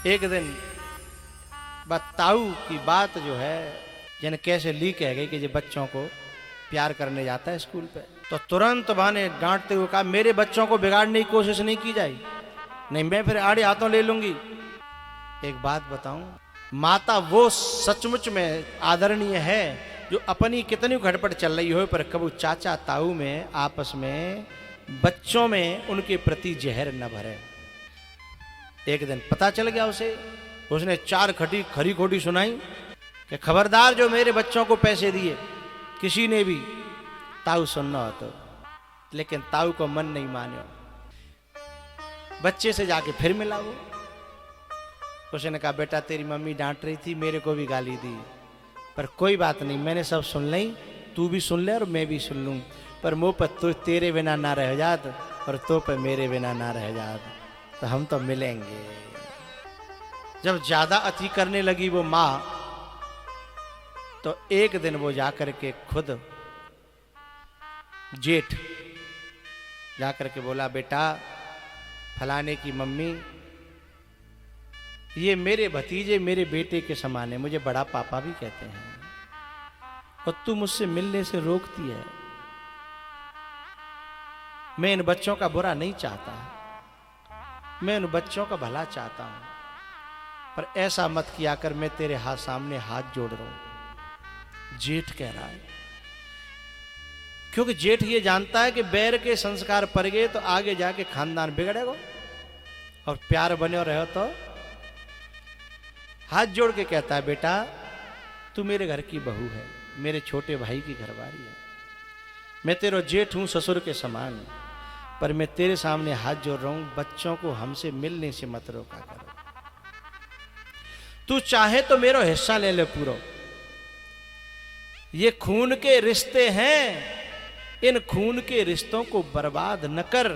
एक दिन ताऊ की बात जो है जन कैसे लीक है गई कि जो बच्चों को प्यार करने जाता है स्कूल पे, तो तुरंत माने डांटते हुए कहा मेरे बच्चों को बिगाड़ने की कोशिश नहीं की जाए, नहीं मैं फिर आड़े हाथों ले लूंगी। एक बात बताऊं, माता वो सचमुच में आदरणीय है जो अपनी कितनी घटपट चल रही हो पर कबू चाचा ताऊ में आपस में बच्चों में उनके प्रति जहर न भरे। एक दिन पता चल गया उसे, उसने चार खरी खोटी सुनाई कि खबरदार जो मेरे बच्चों को पैसे दिए किसी ने भी ताऊ सुनना हो तो। लेकिन ताऊ को मन नहीं मानो, बच्चे से जाके फिर मिला वो। उसने कहा बेटा तेरी मम्मी डांट रही थी, मेरे को भी गाली दी, पर कोई बात नहीं, मैंने सब सुन ली, तू भी सुन ले और मैं भी सुन लूं, पर मुंह पर तू तेरे बिना ना रह जात और तो पर मेरे बिना ना रह जात, तो हम तो मिलेंगे। जब ज्यादा अति करने लगी वो माँ, तो एक दिन वो जाकर के खुद जेठ जाकर के बोला बेटा फलाने की मम्मी ये मेरे भतीजे मेरे बेटे के समान है, मुझे बड़ा पापा भी कहते हैं और तू मुझसे मिलने से रोकती है। मैं इन बच्चों का बुरा नहीं चाहता, मैं इन बच्चों का भला चाहता हूं, पर ऐसा मत किया कर, मैं तेरे हाथ सामने हाथ जोड़ रहा हूं। जेठ कह रहा है, क्योंकि जेठ ये जानता है कि बैर के संस्कार पड़ गए तो आगे जाके खानदान बिगड़ेगा और प्यार बने रहो तो। हाथ जोड़ के कहता है बेटा तू मेरे घर की बहू है, मेरे छोटे भाई की घरवाली है, मैं तेरा जेठ हूं ससुर के समान, पर मैं तेरे सामने हाथ जोड़ रहा हूं, बच्चों को हमसे मिलने से मत रोका करो। तू चाहे तो मेरा हिस्सा ले ले पूरा, ये खून के रिश्ते हैं, इन खून के रिश्तों को बर्बाद न कर,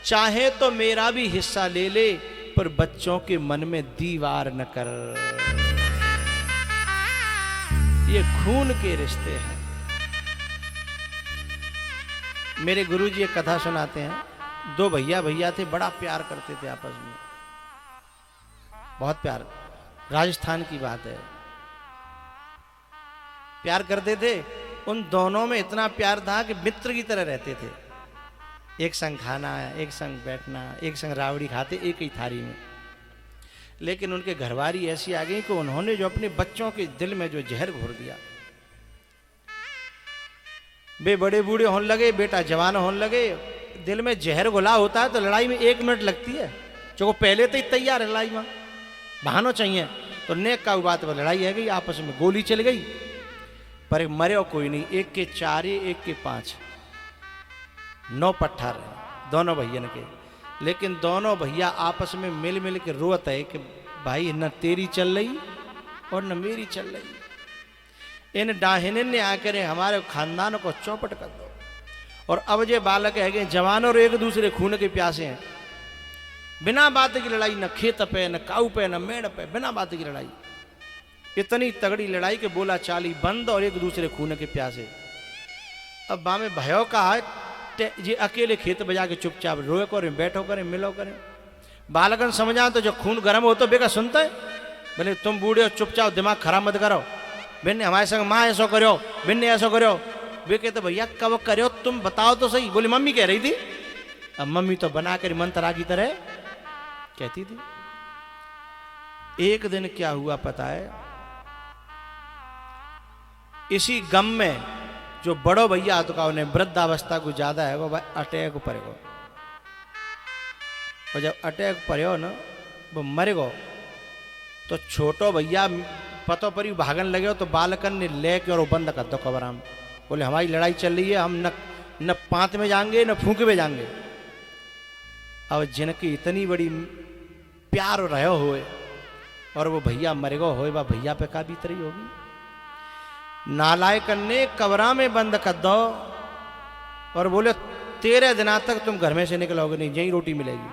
चाहे तो मेरा भी हिस्सा ले ले, पर बच्चों के मन में दीवार न कर। ये खून के रिश्ते हैं। मेरे गुरुजी एक कथा सुनाते हैं, दो भैया थे, बड़ा प्यार करते थे आपस में, बहुत प्यार, राजस्थान की बात है, प्यार करते थे। उन दोनों में इतना प्यार था कि मित्र की तरह रहते थे, एक संग खाना, एक संग बैठना, एक संग रावड़ी खाते एक ही थाली में। लेकिन उनके घरवाली ऐसी आ गई कि उन्होंने जो अपने बच्चों के दिल में जो जहर घोर दिया, वे बड़े बूढ़े होने लगे, बेटा जवान होने लगे, दिल में जहर घुला होता है तो लड़ाई में 1 मिनट लगती है, जो पहले तो ही तैयार है लड़ाई में, बहाना चाहिए, तो नेक का बात पर लड़ाई है गई, आपस में गोली चल गई, पर मरे कोई नहीं, एक के 4 एक के 5, 9 पट्ठा रहे दोनों भैया के। लेकिन दोनों भैया आपस में मिल मिल के रोत है कि भाई न तेरी चल रही और न मेरी चल रही, इन डाहिन ने आकर हमारे खानदान को चौपट कर दो। और अब जे बालक है जवान और एक दूसरे खून के प्यासे हैं, बिना बात की लड़ाई, न खेत पे न काऊ पे न मेड़ पे, बिना बात की लड़ाई, इतनी तगड़ी लड़ाई के बोला चाली बंद और एक दूसरे खून के प्यासे। अब बामे भयो का है जी अकेले खेत बजा के चुपचाप रोए करें, बैठो करें, मिलो करें, बालकन समझा तो जो खून गर्म हो तो बेका सुनता है, बोले तुम बूढ़े हो चुपचाप दिमाग खराब मत करो, बिन्ने हमारे संग माँ ऐसा करो, बिन्ने ऐसा करो, वे कहते भैया कब करो तुम बताओ तो सही, बोले मम्मी कह रही थी। अब मम्मी तो बना कर मंत्रा की तरह कहती थी। एक दिन क्या हुआ पता है, इसी गम में जो बड़ो भैया तो का उन्हें वृद्धावस्था को ज्यादा है वो भाई अटैक पड़ेगा, और जब अटैक पड़े ना वो मरेगो, तो छोटो भैया पतो पर भागन लगे तो बालकन ने लेके और वो बंद कर दो कबराम, बोले हमारी लड़ाई चल रही है, हम न पांत में जाएंगे न फूंक में जाएंगे। अब जिनकी इतनी बड़ी प्यार रहे हुए और वो भैया मरेगो होए, वह भैया पे का बीत रही होगी। नालायक ने कबरा में बंद कर दो और बोले 13 दिना तक तुम घर में से निकलोगे नहीं, यही रोटी मिलेगी।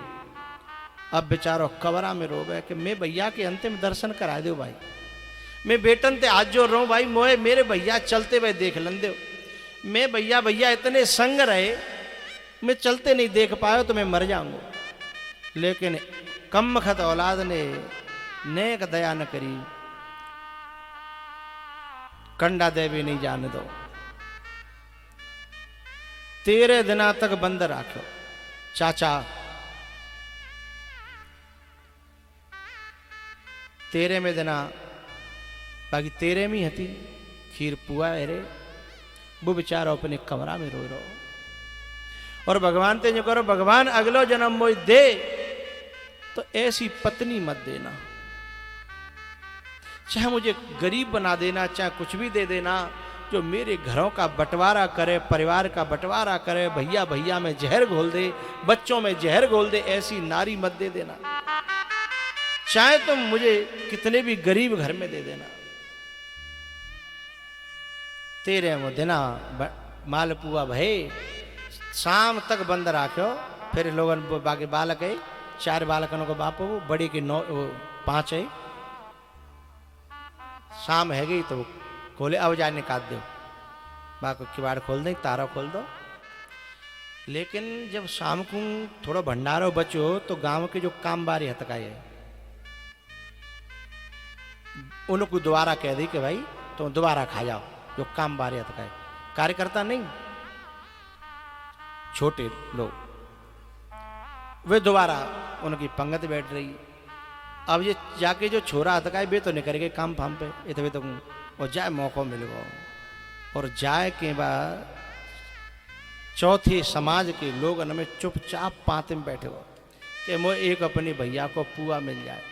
अब बेचारो कबरा में रोवे कि मैं भैया के अंतिम दर्शन करा दो भाई, मैं बेटन ते हाथ जोड़ रहा हूँ भाई, मोए मेरे भैया चलते हुए देख लन दो, मैं भैया इतने संग रहे, मैं चलते नहीं देख पाया तो मैं मर जाऊंगा। लेकिन कम खत औलाद ने नेक दया न करी, कंडा देवी नहीं जाने दो। 13 दिना तक बंद राख्यो चाचा। 13वें दिना बाकी 13 में हती खीर पुआ रे, वो बेचारा अपने कमरा में रो रो। और भगवान ते जो करो, भगवान अगलो जन्म मोई दे तो ऐसी पत्नी मत देना, चाहे मुझे गरीब बना देना, चाहे कुछ भी दे देना, जो मेरे घरों का बंटवारा करे, परिवार का बंटवारा करे, भैया भैया में जहर घोल दे, बच्चों में जहर घोल दे, ऐसी नारी मत दे देना। चाहे तुम मुझे कितने भी गरीब घर में दे देना। 13वें दिना मालपुआ भय शाम तक बंद राख्यो। फिर लोगन बाकी बालक है, 4 बालकनों को बाप हो, बड़ी के 5 है। शाम है गई तो खोले, अब जाने काट दो, बाको किवाड़ खोल दे, तारा खोल दो। लेकिन जब शाम को थोड़ा भंडारो बचो तो गांव के जो काम बारी हतकाए है उनको दोबारा कह दी कि भाई तुम दोबारा खा जाओ, जो काम बारी हतकाए। कार्यकर्ता नहीं, छोटे लोग, वे दोबारा उनकी पंगत बैठ रही। अब ये जाके जो छोरा हतकाए बे तो निकल गए काम फाम पे, इतने तो और जाए मौका मिल गो। और जाए के बाद चौथे समाज के लोग में चुपचाप पाते में बैठे हो कि मो एक अपने भैया को पुआ मिल जाए।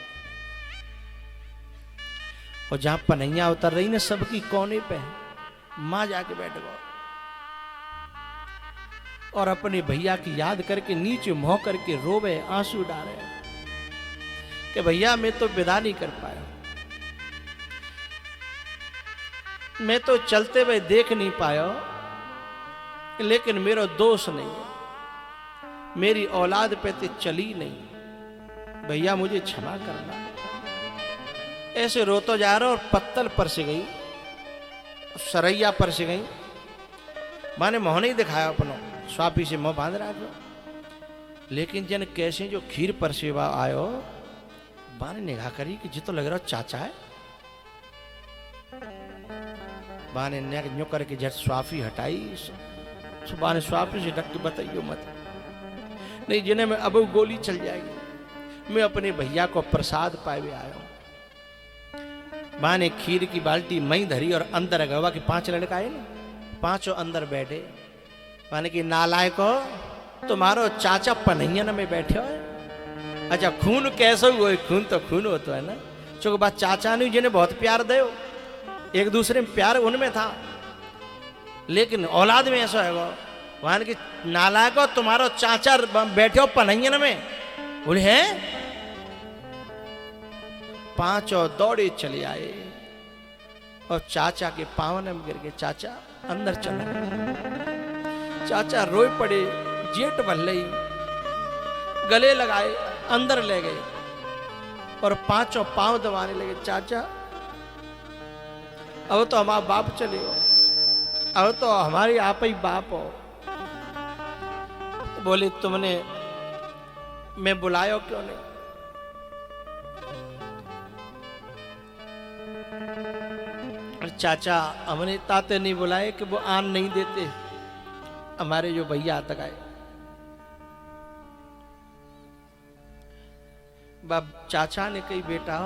और जहां पनैया उतर रही ना सबकी कोने पे मां जाके बैठ गो और अपने भैया की याद करके नीचे मुंह करके रोवे, आंसू डाले कि भैया मैं तो विदा नहीं कर पाया, मैं तो चलते हुए देख नहीं पाया, लेकिन मेरा दोष नहीं है, मेरी औलाद पे तो चली नहीं, भैया मुझे क्षमा करना। ऐसे रोतो जा रहा और पत्तल पर से गई, सरैया पर से गई, माने मोह नहीं दिखाया अपनो, स्वापी से मुंह बांध रहा था। लेकिन जन कैसे जो खीर पर सेवा आयो, बाने निगाह करी कि जितो लग रहा चाचा है। बाने नेक न्यो करके झट स्वाफी हटाई, बाने स्वाफी से ढक के बताइयो मत, नहीं जिन्हें मैं अब गोली चल जाएगी। मैं अपने भैया को प्रसाद पाए आया हूं। बाने खीर की बाल्टी मई धरी और अंदर गवा कि 5 लड़का आए ना, 5 अंदर बैठे। माने कि नालायको तुम्हारो चाचा पनैयन में बैठे हो। अच्छा खून कैसे हुआ? खून तो खून होता है ना, चूंकि बात चाचा ने जिन्हें बहुत प्यार दे, एक दूसरे में प्यार उनमें था, लेकिन औलाद में ऐसा है वहां की नालायको तुम्हारो चाचा बैठे हो पनैयन में। बोले हैं 5 दौड़े चले आए और चाचा के पावन में गिर गए। चाचा अंदर चला, चाचा रोए पड़े, जेठ बन लई, गले लगाए, अंदर ले गए और 5 पांव दबाने लगे। चाचा अब तो हमारा बाप चले हो, अब तो हमारी आप ही बाप हो। तो बोले तुमने मैं बुलायो क्यों नहीं? चाचा हमने ताते नहीं बुलाए कि वो आन नहीं देते, हमारे जो भैया तक आए। बाप चाचा ने कही बेटा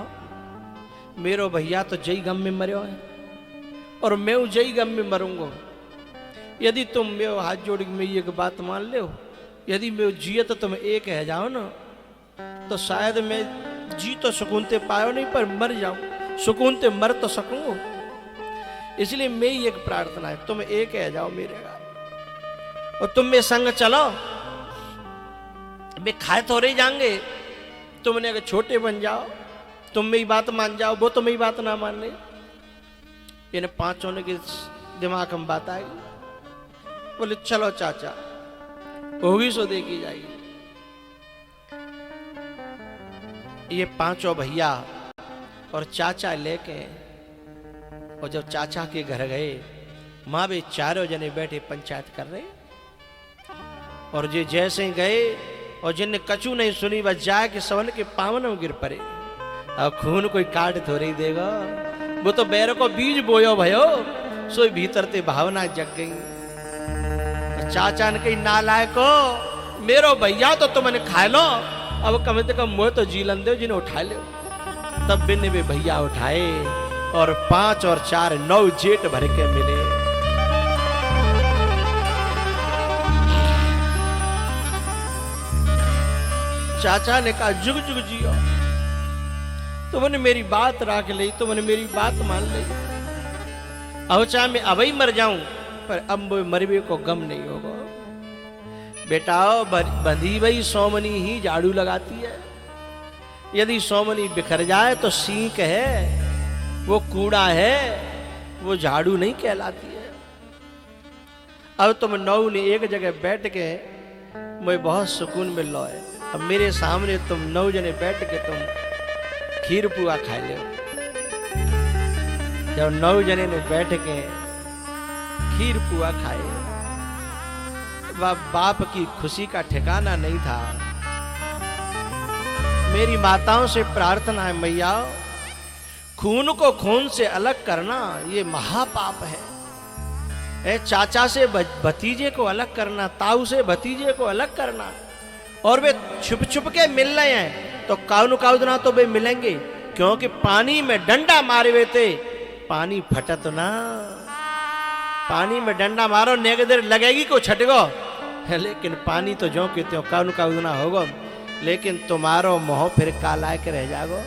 मेरो भैया तो जय गम में मरो है और मैं जय गम में मरूंगा। यदि तुम मेरो हाथ जोड़ के मेरी एक बात मान ले, यदि मैं जियत तुम एक है जाओ ना, तो शायद मैं जी तो सुकूनते पायो नहीं पर मर जाऊं, सुकूनते मर तो सकूंगा। इसलिए मेरी एक प्रार्थना है, तुम एक है जाओ मेरे और तुम में संग चलो, मैं खाए तो रही जाएंगे। तुमने अगर छोटे बन जाओ, तुम मेरी बात मान जाओ, वो तो मेरी बात ना मान ले। इन्हें 5 होने के दिमाग में बात आई। बोले चलो चाचा, होगी सो देखी जाएगी। ये 5 भैया और चाचा लेके, और जब चाचा के घर गए, माँ भी 4 जने बैठे पंचायत कर रहे। और जे जैसे गए और जिनने कछु नहीं सुनी, बस जाए कि सवन के पावन में गिर पड़े। अब खून कोई काट थोड़ी देगा, वो तो बैर को बीज बोयो भयो, सोई भीतर ते भावना जग गई। चाचा ने कही नालायको, मेरो भैया तो तुमने खा लो, अब कम से कम मुझे तो जीलन दो जिन्हें उठा लो। तब बिन्ने वे भैया उठाए और 5 और 4 9 जेठ भर के मिले। चाचा ने कहा जुग जुग जियो, तुमने मेरी बात राख ली, तुमने मेरी बात मान ली। अब चाहे मैं अभी मर जाऊं, पर अब मरवे को गम नहीं होगा। बेटा बंधी भई सोमनी ही झाड़ू लगाती है, यदि सोमनी बिखर जाए तो सींक है, वो कूड़ा है, वो झाड़ू नहीं कहलाती है। अब तुम 9 ने एक जगह बैठ के मुझे बहुत सुकून मिल रहा है। अब मेरे सामने तुम 9 जने बैठ के तुम खीर पुआ खा ले। जब 9 जने ने बैठ के खीर पुआ खाए, वह बाप की खुशी का ठिकाना नहीं था। मेरी माताओं से प्रार्थना है, मैया खून को खून से अलग करना ये महापाप है। चाचा से भतीजे को अलग करना, ताऊ से भतीजे को अलग करना, और वे छुप छुप के मिल रहे हैं तो काउन काउदना तो वे मिलेंगे, क्योंकि पानी में डंडा मारे हुए थे, पानी फटत ना। पानी में डंडा मारो नेक देर लगेगी को छटगो, लेकिन पानी तो जो कि त्यों काउन काउदना होगा, लेकिन तुम्हारो मोह फिर काला के रह जागो।